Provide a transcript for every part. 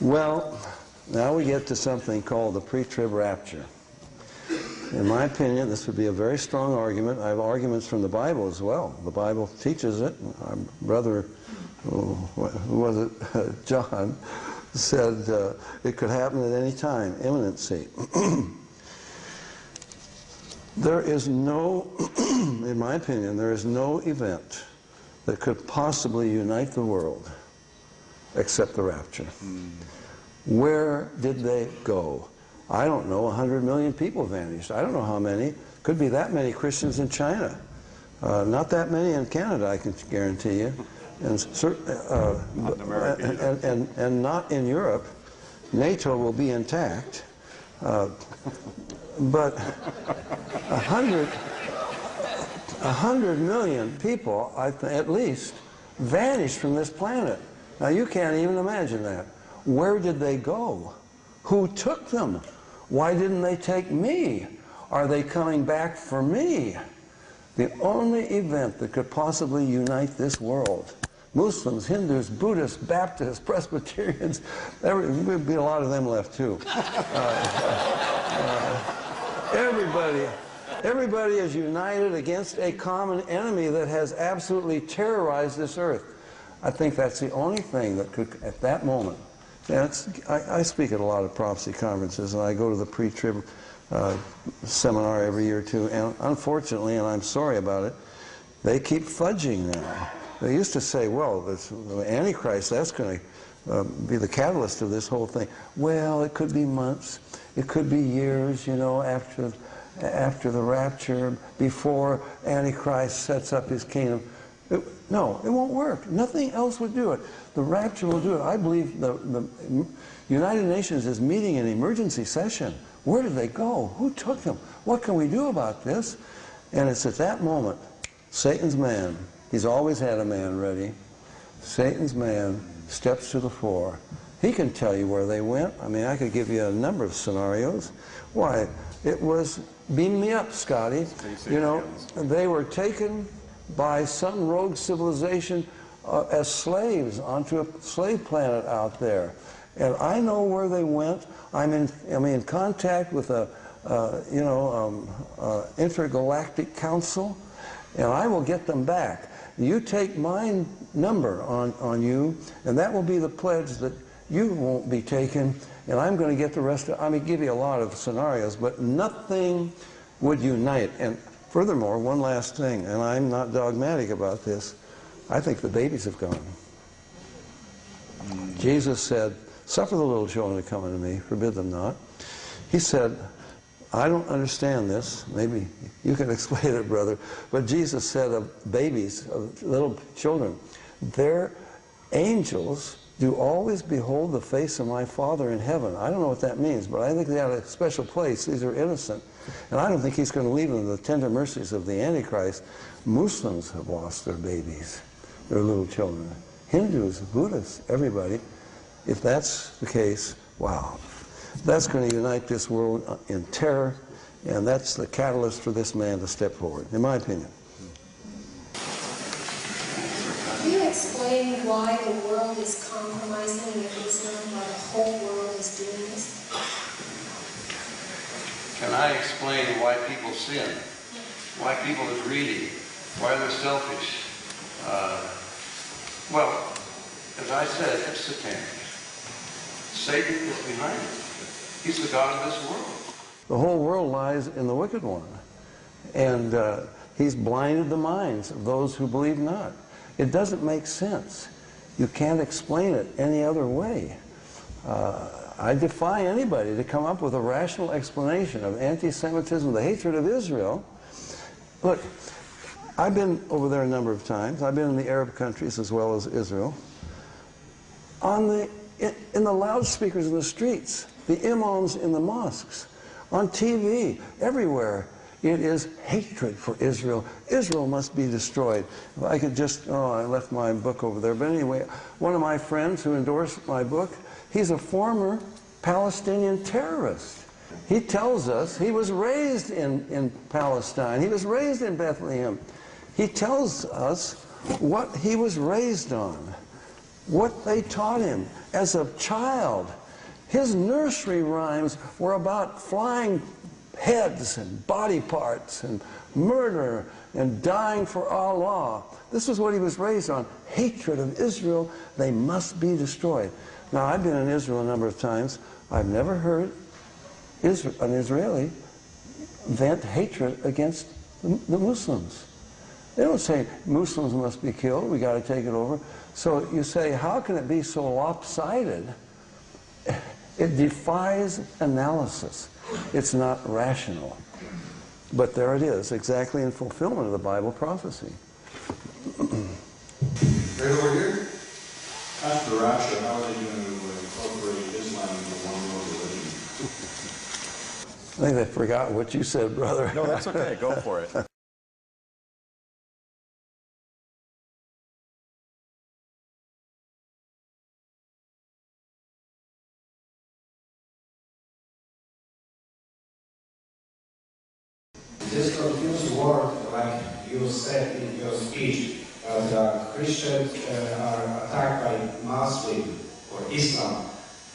Well, now we get to something called the pre-trib rapture. In my opinion, this would be a very strong argument. I have arguments from the Bible as well. The Bible teaches it. Our brother, who was it, John, said it could happen at any time, imminency. There is no, in my opinion, there is no event that could possibly unite the world except the rapture. Where did they go? I don't know. 100 million people vanished. I don't know how many. Could be that many Christians in China. Not that many in Canada, I can guarantee you. And, not in America and not in Europe. NATO will be intact. But 100 million people, at least, vanished from this planet. Now, you can't even imagine that. Where did they go? Who took them? Why didn't they take me? Are they coming back for me? The only event that could possibly unite this world, Muslims, Hindus, Buddhists, Baptists, Presbyterians, there would be a lot of them left too. Everybody is united against a common enemy that has absolutely terrorized this earth. I think that's the only thing that could, at that moment, I speak at a lot of prophecy conferences, and I go to the pre-trib seminar every year too, and unfortunately, and I'm sorry about it, they keep fudging now. They used to say, well, the Antichrist, that's going to be the catalyst of this whole thing. Well, it could be months, it could be years, you know, after the rapture, before Antichrist sets up his kingdom. No, it won't work. Nothing else would do it. The rapture will do it. I believe the United Nations is meeting an emergency session. Where did they go? Who took them? What can we do about this? And it's at that moment, Satan's man, he's always had a man ready, Satan's man steps to the fore. He can tell you where they went. I mean, I could give you a number of scenarios. Why? It was, beam me up, Scotty. You know, they were taken by some rogue civilization as slaves onto a slave planet out there. And I know where they went. I'm in contact with a intergalactic council, and I will get them back. You take my number on you, and that will be the pledge that you won't be taken, and I'm going to get the rest of, I mean, give you a lot of scenarios, but nothing would unite. And furthermore, one last thing, and I'm not dogmatic about this, I think the babies have gone. Jesus said, suffer the little children to come unto me, forbid them not. He said, I don't understand this, maybe you can explain it, brother, but Jesus said of babies, of little children, their angels do always behold the face of my Father in heaven. I don't know what that means, but I think they have a special place. These are innocent. And I don't think he's going to leave them to the tender mercies of the Antichrist. Muslims have lost their babies, their little children. Hindus, Buddhists, everybody. If that's the case, wow. That's going to unite this world in terror, and that's the catalyst for this man to step forward, in my opinion. Can you explain why the world is compromising with Islam, why the whole world is doing this? Can I explain why people sin? Why people are greedy? Why they're selfish? Well, as I said, it's satanic. Satan is behind it. He's the god of this world. The whole world lies in the wicked one. And he's blinded the minds of those who believe not. It doesn't make sense. You can't explain it any other way. I defy anybody to come up with a rational explanation of anti-Semitism, the hatred of Israel. Look, I've been over there a number of times. I've been in the Arab countries as well as Israel. In the loudspeakers in the streets, the imams in the mosques, on TV, everywhere, it is hatred for Israel. Israel must be destroyed. If I could just, oh, I left my book over there. But anyway, one of my friends who endorsed my book, he's a former Palestinian terrorist. He tells us he was raised in Palestine. He was raised in Bethlehem. He tells us what he was raised on, what they taught him. as a child. His nursery rhymes were about flying heads and body parts and murder and dying for Allah. This is what he was raised on. Hatred of Israel. They must be destroyed. Now, I've been in Israel a number of times. I've never heard an Israeli vent hatred against the Muslims. They don't say Muslims must be killed, we got to take it over. So you say, how can it be so lopsided? It defies analysis. It's not rational. But there it is, exactly in fulfillment of the Bible prophecy. Right over here. After the rapture, how are they going to incorporate Islam into one world religion? I think they forgot what you said, brother. No, that's okay. Go for it. This confused word, like you said in your speech, the Christians are attacked by Muslim or Islam.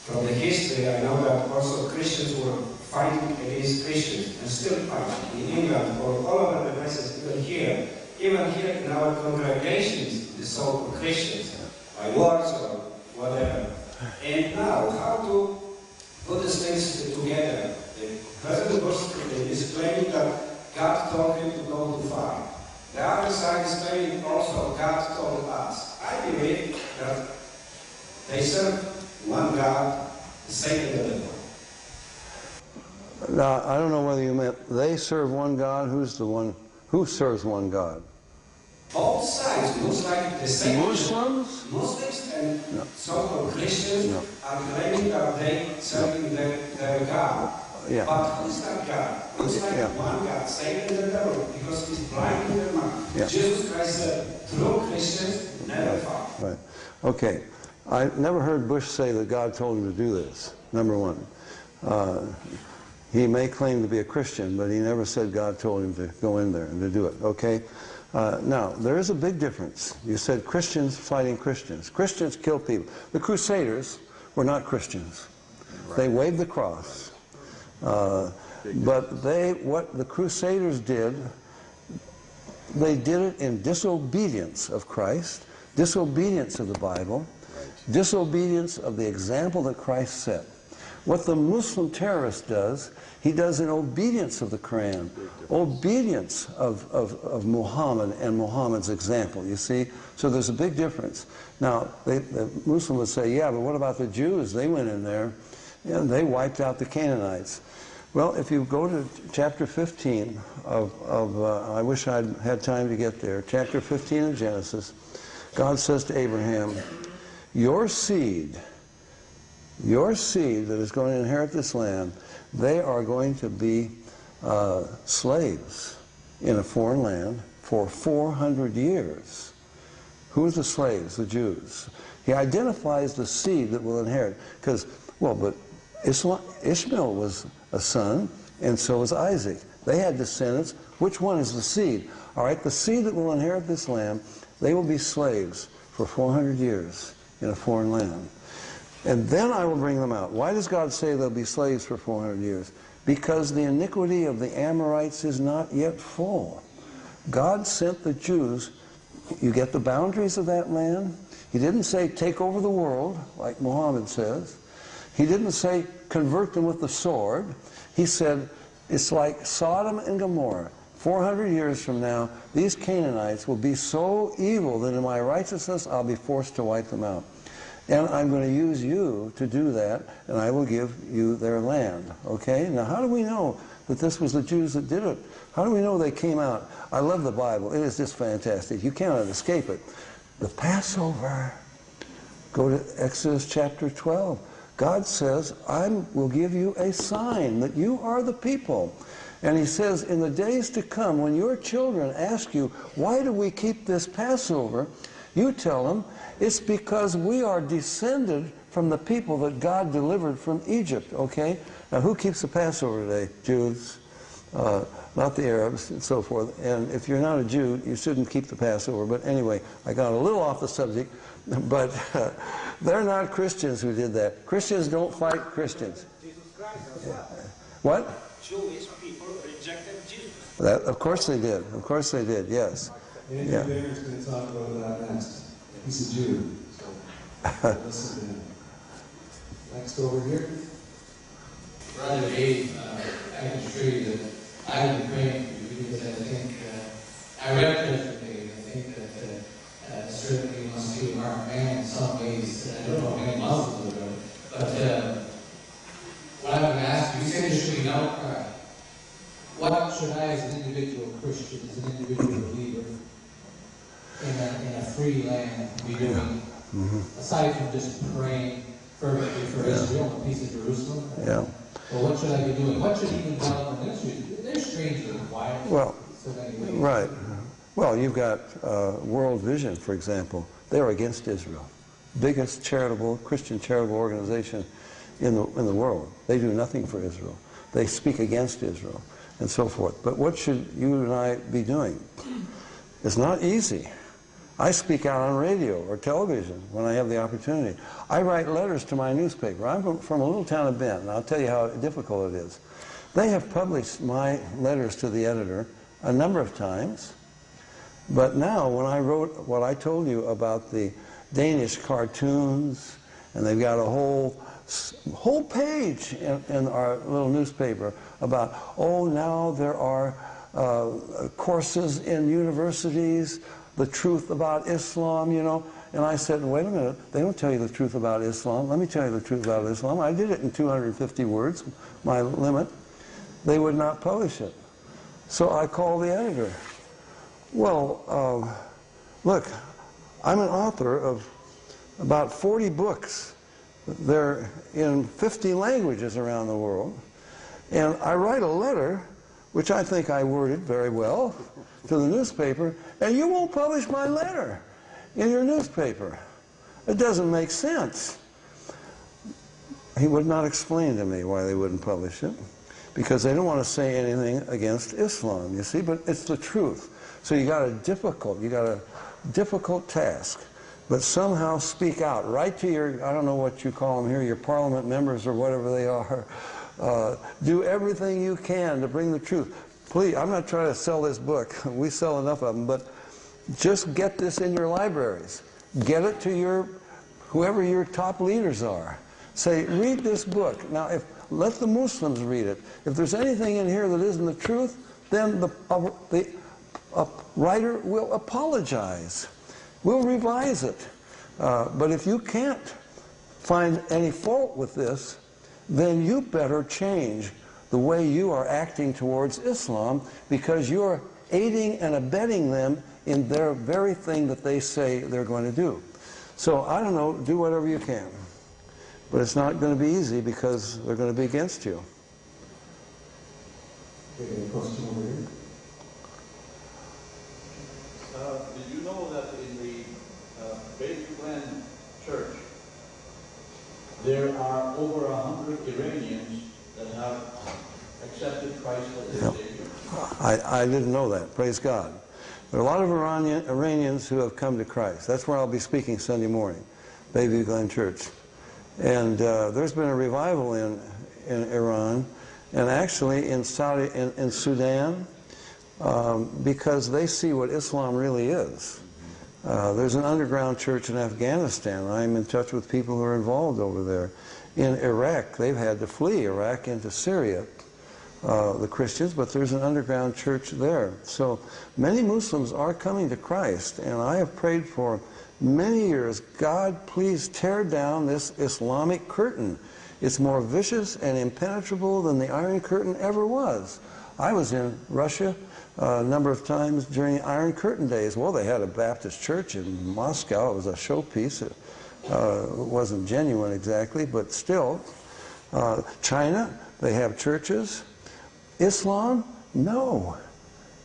From the history, I know that also Christians were fighting against Christians and still fighting in England or all over the places, even here. Even here in our congregations, the so-called Christians, by words or whatever. And now, how to put these things together? President Bush is claiming that God told him to go to far. The other side is claiming also God told us. I believe that they serve one God, the same and the devil. Now, I don't know whether you meant they serve one God. Who's the one? Who serves one God? Both sides looks like the same. Muslims? Muslims and No. so-called Christians No. are claiming that they serving their God. Yeah. But who's that God? Looks like Yeah. one God, Satan and the devil, because he's blind in their mind. Yeah. Jesus Christ said, true Christians never fall. Right. Okay. I never heard Bush say that God told him to do this, number one. He may claim to be a Christian, but he never said God told him to go in there and to do it, okay? Now, there is a big difference. You said Christians fighting Christians. Christians kill people. The Crusaders were not Christians. Right. They waved the cross. But what the Crusaders did, they did it in disobedience of Christ, disobedience of the Bible, disobedience of the example that Christ set. What the Muslim terrorist does, he does in obedience of the Quran, obedience of Muhammad and Muhammad's example, you see? So there's a big difference. Now, the Muslim would say, yeah, but what about the Jews? They went in there and they wiped out the Canaanites. Well, if you go to chapter 15 I wish I'd had time to get there, chapter 15 of Genesis, God says to Abraham, your seed that is going to inherit this land, they are going to be slaves in a foreign land for 400 years. Who are the slaves? The Jews. He identifies the seed that will inherit. Because, well, but Ishmael was a son, and so was Isaac. They had descendants. Which one is the seed? All right, the seed that will inherit this land, they will be slaves for 400 years in a foreign land. And then I will bring them out. Why does God say they'll be slaves for 400 years? Because the iniquity of the Amorites is not yet full. God sent the Jews. You get the boundaries of that land. He didn't say take over the world, like Muhammad says. He didn't say convert them with the sword. He said it's like Sodom and Gomorrah. 400 years from now, these Canaanites will be so evil that in my righteousness I'll be forced to wipe them out. And I'm going to use you to do that, and I will give you their land. Okay? Now, how do we know that this was the Jews that did it? How do we know they came out? I love the Bible. It is just fantastic. You cannot escape it. The Passover. Go to Exodus chapter 12. God says, I will give you a sign that you are the people. And he says, in the days to come, when your children ask you, why do we keep this Passover? You tell them, it's because we are descended from the people that God delivered from Egypt, okay? Now, who keeps the Passover today? Jews. not the Arabs and so forth. And if you're not a Jew, you shouldn't keep the Passover. But anyway, I got a little off the subject. But they're not Christians who did that. Christians don't fight Christians. Jesus Christ as well. What? Jewish people rejected Jesus. That, of course they did. Of course they did, yes. Andrew Yeah. Baker's going to talk about that next. He's a Jew, so listen to him. Next over here. Brother Dave, I can assure you that I have been praying for you because I think, I read yesterday, I think that certainly must be a marked man in some ways. I don't know many Muslims about it. But what I'm going to ask you, you said there should be no cry. What should I, as an individual Christian, as an individual believer, in a free land, be doing, aside from just praying fervently for Israel and the peace of Jerusalem? Yeah. Well, what should I be doing? What should even dwell in the ministry? They're strangely wild. Well, So many ways. right. Well, you've got World Vision, for example. They're against Israel. Biggest charitable, Christian charitable organization in the world. They do nothing for Israel. They speak against Israel and so forth. But what should you and I be doing? It's not easy. I speak out on radio or television when I have the opportunity. I write letters to my newspaper. I'm from a little town of Bend, and I'll tell you how difficult it is. They have published my letters to the editor a number of times, but now when I wrote what I told you about the Danish cartoons, and they've got a whole page in our little newspaper about, oh, now there are courses in universities, the truth about Islam, you know. And I said, wait a minute, they don't tell you the truth about Islam. Let me tell you the truth about Islam. I did it in 250 words, my limit. They would not publish it. So I called the editor. Well, look, I'm an author of about 40 books. They're in 50 languages around the world. And I write a letter, which I think I worded very well, to the newspaper, and you won't publish my letter in your newspaper. It doesn't make sense. He would not explain to me why they wouldn't publish it, because they don't want to say anything against Islam, you see, but it's the truth. So you got a difficult task, but somehow speak out, write to your, I don't know what you call them here, your parliament members or whatever they are. Do everything you can to bring the truth. Please, I'm not trying to sell this book. We sell enough of them, but just get this in your libraries. Get it to whoever your top leaders are. Say, read this book. Now, let the Muslims read it. If there's anything in here that isn't the truth, then the writer will apologize. We'll revise it. But if you can't find any fault with this, then you better change the way you are acting towards Islam, because you're aiding and abetting them in their very thing that they say they're going to do. So, I don't know, do whatever you can. But it's not going to be easy because they're going to be against you. Okay, any question over here? Did you know that in the Beit Glen Church, there are over 100 Iranians that have accepted Christ as their Savior? I didn't know that. Praise God. There are a lot of Iranians who have come to Christ. That's where I'll be speaking Sunday morning, Bayview Glen Church. And there's been a revival in Iran, and actually in Sudan, because they see what Islam really is. There's an underground church in Afghanistan. I'm in touch with people who are involved over there. In Iraq, they've had to flee Iraq into Syria, the Christians, but there's an underground church there. So many Muslims are coming to Christ, and I have prayed for many years, God, please tear down this Islamic curtain. It's more vicious and impenetrable than the Iron Curtain ever was. I was in Russia a number of times during Iron Curtain days. Well, they had a Baptist church in Moscow. It was a showpiece. It wasn't genuine exactly, but still. China, they have churches. Islam, no.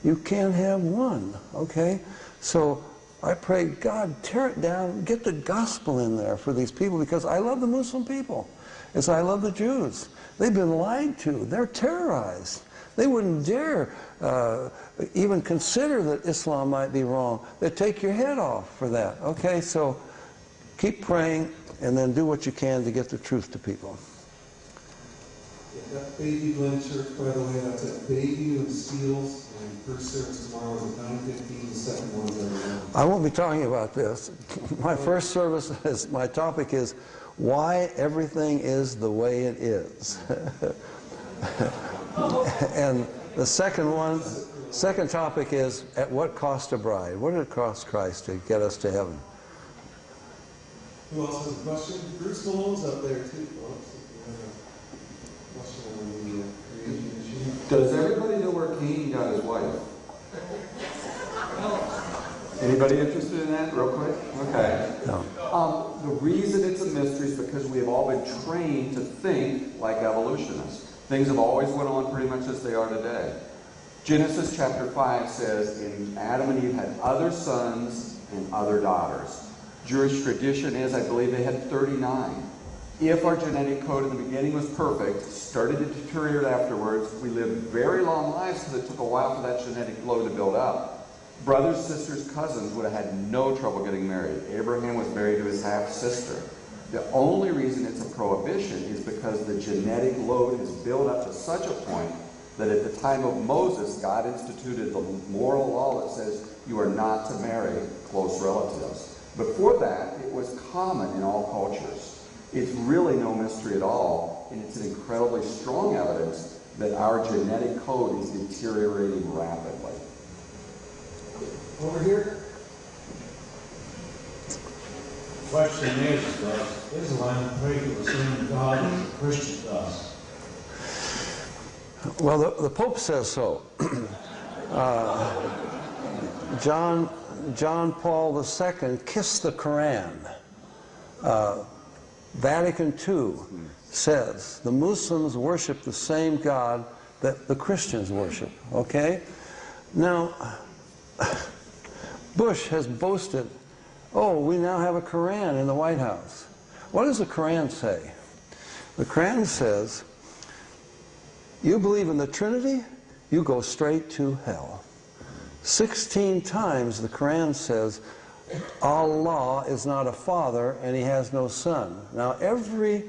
You can't have one, okay? So I pray, God, tear it down, get the gospel in there for these people, because I love the Muslim people as I love the Jews. They've been lied to. They're terrorized. They wouldn't dare even consider that Islam might be wrong. They'd take your head off for that. Okay, so keep praying and then do what you can to get the truth to people. Yeah, that Baby Glen Church, by the way, that's at Bayview and Steeles, and first service tomorrow is at 9:15, the second one's at 11. I won't be talking about this. My first service, my topic is why everything is the way it is. And the second topic is, at what cost a bride? What did it cost Christ to get us to heaven? Who else has a question? Bruce Malone's up there too, folks. If you have a question on the creation issue. Does everybody know where Cain got his wife? Anybody interested in that, real quick? Okay. No. The reason it's a mystery is because we have all been trained to think like evolutionists. Things have always went on pretty much as they are today. Genesis chapter 5 says, in Adam and Eve had other sons and other daughters. Jewish tradition is, I believe they had 39. If our genetic code in the beginning was perfect, started to deteriorate afterwards, we lived very long lives because it took a while for that genetic load to build up. Brothers, sisters, cousins would have had no trouble getting married. Abraham was married to his half-sister. The only reason it's a prohibition is because the genetic load has built up to such a point that at the time of Moses, God instituted the moral law that says you are not to marry close relatives. Before that, it was common in all cultures. It's really no mystery at all, and it's an incredibly strong evidence that our genetic code is deteriorating rapidly. Over here. Question is, does Islam pray to the same God as a Christian does? Well, the Pope says so. John Paul II kissed the Quran. Vatican II says the Muslims worship the same God that the Christians worship. Okay? Now, Bush has boasted, oh, we now have a Quran in the White House. What does the Quran say? The Quran says, you believe in the Trinity, you go straight to hell. 16 times the Quran says, Allah is not a father and he has no son. Now every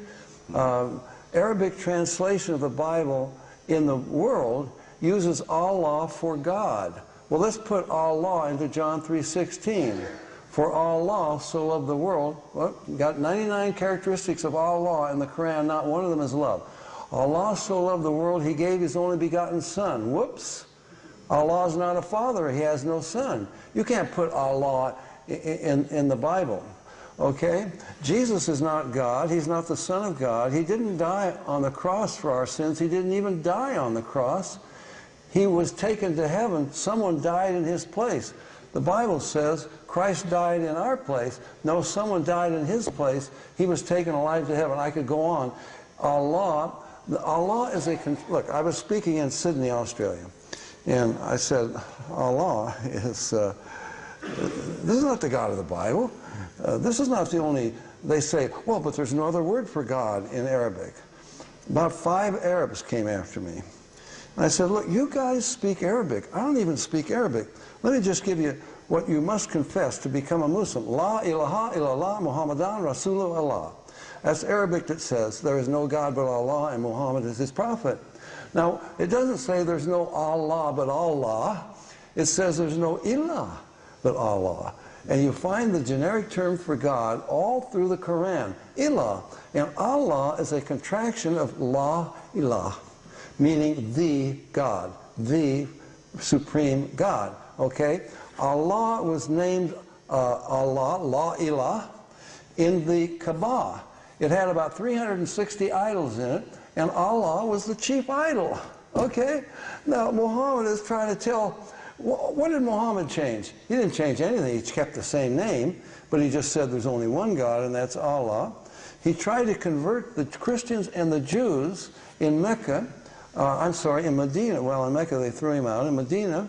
Arabic translation of the Bible in the world uses Allah for God. Well, let's put Allah into John 3:16. For Allah so loved the world. Well, got 99 characteristics of Allah in the Quran, not one of them is love. Allah so loved the world, he gave his only begotten son. Whoops. Allah is not a father, he has no son. You can't put Allah in the Bible. Okay? Jesus is not God, he's not the Son of God. He didn't die on the cross for our sins, he didn't even die on the cross. He was taken to heaven, someone died in his place. The Bible says Christ died in our place. No, someone died in his place. He was taken alive to heaven. I could go on. Allah is a... Look, I was speaking in Sydney, Australia, and I said, Allah is... this is not the God of the Bible. This is not the only... They say, well, but there's no other word for God in Arabic. About 5 Arabs came after me. And I said, look, you guys speak Arabic. I don't even speak Arabic. Let me just give you what you must confess to become a Muslim. La ilaha illallah Muhammadan Rasulullah. That's Arabic that says there is no God but Allah and Muhammad is his prophet. Now, it doesn't say there's no Allah but Allah. It says there's no ilah but Allah. And you find the generic term for God all through the Quran, ilah. And Allah is a contraction of la ilah, meaning the God, the supreme God. Okay? Allah was named Allah, la ilah, in the Kaaba. It had about 360 idols in it, and Allah was the chief idol. Okay? Now, Muhammad is trying to tell, what did Muhammad change? He didn't change anything. He kept the same name, but he just said there's only one God, and that's Allah. He tried to convert the Christians and the Jews in Mecca, in Medina. Well, in Mecca they threw him out. In Medina,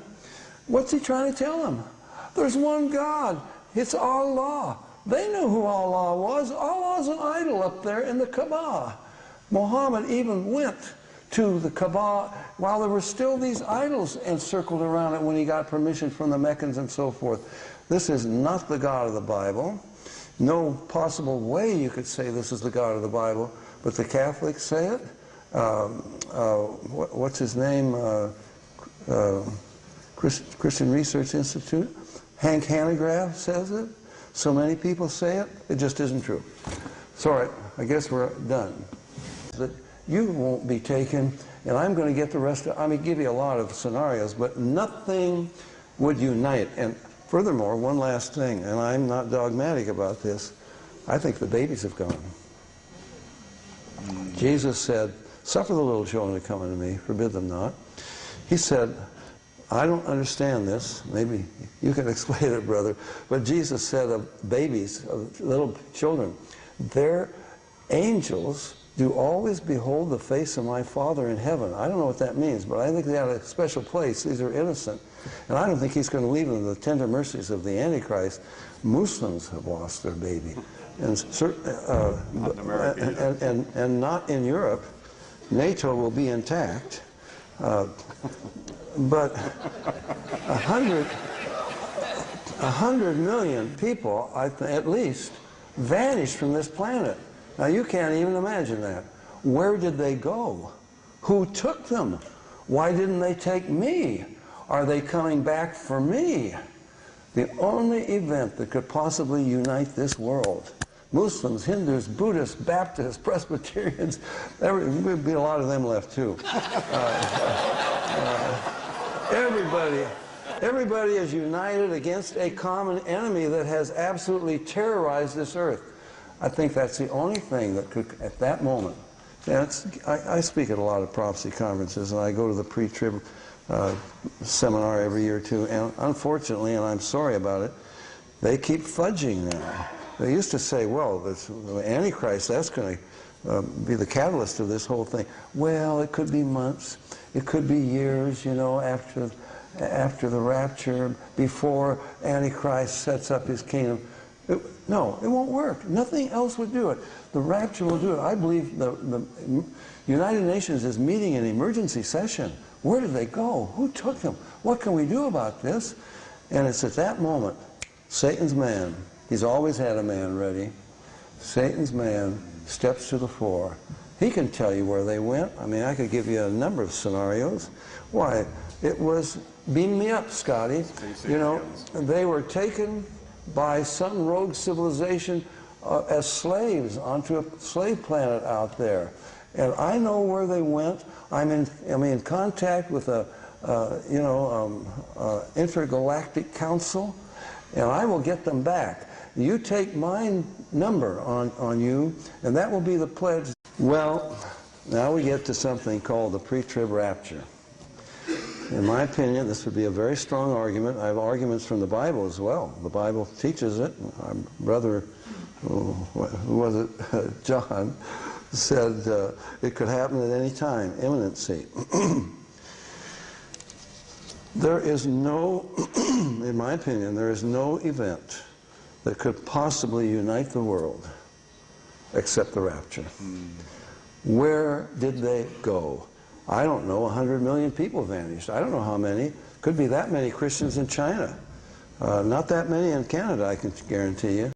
what's he trying to tell them? There's one God. It's Allah. They knew who Allah was. Allah's an idol up there in the Kaaba. Muhammad even went to the Kaaba, while there were still these idols encircled around it when he got permission from the Meccans and so forth. This is not the God of the Bible. No possible way you could say this is the God of the Bible, but the Catholics say it. What's his name? Christian Research Institute. Hank Hanegraaff says it. So many people say it. It just isn't true. Sorry, I guess we're done. That you won't be taken, and I'm going to get the rest of, I mean, give you a lot of scenarios, but nothing would unite. And furthermore, one last thing, and I'm not dogmatic about this, I think the babies have gone. Jesus said, suffer the little children to come unto me, forbid them not. He said, I don't understand this, maybe you can explain it, brother, but Jesus said of babies, of little children, their angels do always behold the face of my Father in heaven. I don't know what that means, but I think they have a special place. These are innocent. And I don't think he's going to leave them to the tender mercies of the Antichrist. Muslims have lost their baby. And not in Europe. NATO will be intact. But 100 million people, at least, vanished from this planet. Now, you can't even imagine that. Where did they go? Who took them? Why didn't they take me? Are they coming back for me? The only event that could possibly unite this world, Muslims, Hindus, Buddhists, Baptists, Presbyterians, there'd be a lot of them left too. Everybody is united against a common enemy that has absolutely terrorized this earth. I think that's the only thing that could, at that moment, I speak at a lot of prophecy conferences, and I go to the pre-trib seminar every year too, and unfortunately, and I'm sorry about it, they keep fudging now. They used to say, well, the Antichrist, that's going to be the catalyst of this whole thing. Well, it could be months, it could be years, you know, after the rapture, before Antichrist sets up his kingdom. No, it won't work. Nothing else would do it. The rapture will do it. I believe the United Nations is meeting in emergency session. Where did they go? Who took them? What can we do about this? And it's at that moment, Satan's man, he's always had a man ready, Satan's man steps to the fore. He can tell you where they went. I mean, I could give you a number of scenarios. Why, it was, beam me up, Scotty. You know, they were taken by some rogue civilization as slaves onto a slave planet out there. And I know where they went. I'm in contact with a intergalactic council, and I will get them back. You take my number on you, and that will be the pledge. Well, now we get to something called the pre-trib rapture. In my opinion, this would be a very strong argument. I have arguments from the Bible as well. The Bible teaches it. Our brother, who was it, John, said it could happen at any time, imminency. There is no, in my opinion, there is no event that could possibly unite the world except the rapture. Where did they go? I don't know, 100 million people vanished. I don't know how many. Could be that many Christians in China. Not that many in Canada, I can guarantee you.